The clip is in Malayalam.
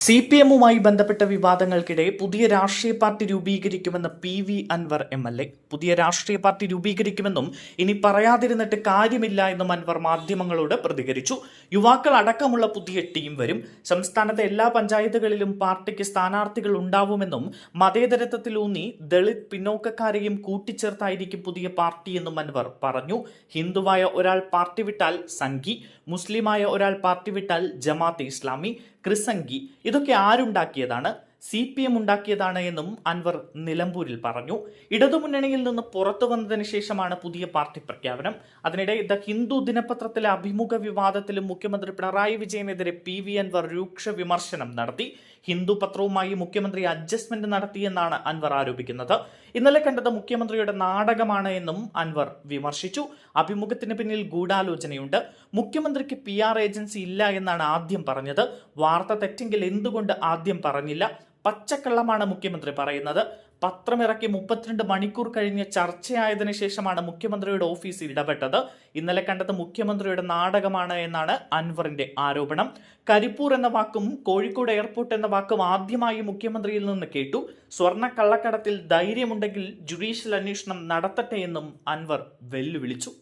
CPM-മായി ബന്ധപ്പെട്ട വിവാദങ്ങൾക്കിടെ പുതിയ രാഷ്ട്രീയ പാർട്ടി രൂപീകരിക്കുമെന്ന് PV അൻവർ MLA. പുതിയ രാഷ്ട്രീയ പാർട്ടി രൂപീകരിക്കുമെന്നും ഇനി പറയാതിരുന്നിട്ട് കാര്യമില്ല എന്നും അൻവർ മാധ്യമങ്ങളോട് പ്രതികരിച്ചു. യുവാക്കൾ അടക്കമുള്ള പുതിയ ടീം വരും. സംസ്ഥാനത്തെ എല്ലാ പഞ്ചായത്തുകളിലും പാർട്ടിക്ക് സ്ഥാനാർത്ഥികൾ ഉണ്ടാവുമെന്നും മതേതരത്വത്തിലൂന്നി ദളിത് പിന്നോക്കക്കാരെയും കൂട്ടിച്ചേർത്തായിരിക്കും പുതിയ പാർട്ടിയെന്നും അൻവർ പറഞ്ഞു. ഹിന്ദുവായ ഒരാൾ പാർട്ടി വിട്ടാൽ സംഘി, മുസ്ലിമായ ഒരാൾ പാർട്ടി വിട്ടാൽ ജമാഅത്തെ ഇസ്ലാമി, ക്രിസംഗി, ഇതൊക്കെ ആരുണ്ടാക്കിയതാണ്? CPM ഉണ്ടാക്കിയതാണ് എന്നും അൻവർ നിലമ്പൂരിൽ പറഞ്ഞു. ഇടതുമുന്നണിയിൽ നിന്ന് പുറത്തു വന്നതിന് ശേഷമാണ് പുതിയ പാർട്ടി പ്രഖ്യാപനം. അതിനിടെ ദ ഹിന്ദു ദിനപത്രത്തിലെ അഭിമുഖ വിവാദത്തിലും മുഖ്യമന്ത്രി പിണറായി വിജയനെതിരെ PV അൻവർ രൂക്ഷ വിമർശനം നടത്തി. ഹിന്ദു പത്രവുമായി മുഖ്യമന്ത്രി അഡ്ജസ്റ്റ്മെന്റ് നടത്തിയെന്നാണ് അൻവർ ആരോപിക്കുന്നത്. ഇന്നലെ കണ്ടത് മുഖ്യമന്ത്രിയുടെ നാടകമാണ് എന്നും അൻവർ വിമർശിച്ചു. അഭിമുഖത്തിന് പിന്നിൽ ഗൂഢാലോചനയുണ്ട്. മുഖ്യമന്ത്രിക്ക് PR ഏജൻസി ഇല്ല എന്നാണ് ആദ്യം പറഞ്ഞത്. വാർത്ത തെറ്റെങ്കിൽ എന്തുകൊണ്ട് ആദ്യം പറഞ്ഞില്ല? പച്ചക്കള്ളമാണ് മുഖ്യമന്ത്രി പറയുന്നത്. പത്രമിറക്കി 32 മണിക്കൂർ കഴിഞ്ഞ് ചർച്ചയായതിനു ശേഷമാണ് മുഖ്യമന്ത്രിയുടെ ഓഫീസ് ഇടപെട്ടത്. ഇന്നലെ കണ്ടത് മുഖ്യമന്ത്രിയുടെ നാടകമാണ് എന്നാണ് അൻവറിന്റെ ആരോപണം. കരിപ്പൂർ എന്ന വാക്കും കോഴിക്കോട് എയർപോർട്ട് എന്ന വാക്കും ആദ്യമായി മുഖ്യമന്ത്രിയിൽ നിന്ന് കേട്ടു. സ്വർണ്ണ കള്ളക്കടത്തിൽ ധൈര്യമുണ്ടെങ്കിൽ ജുഡീഷ്യൽ അന്വേഷണം നടത്തട്ടെ എന്നും അൻവർ വെല്ലുവിളിച്ചു.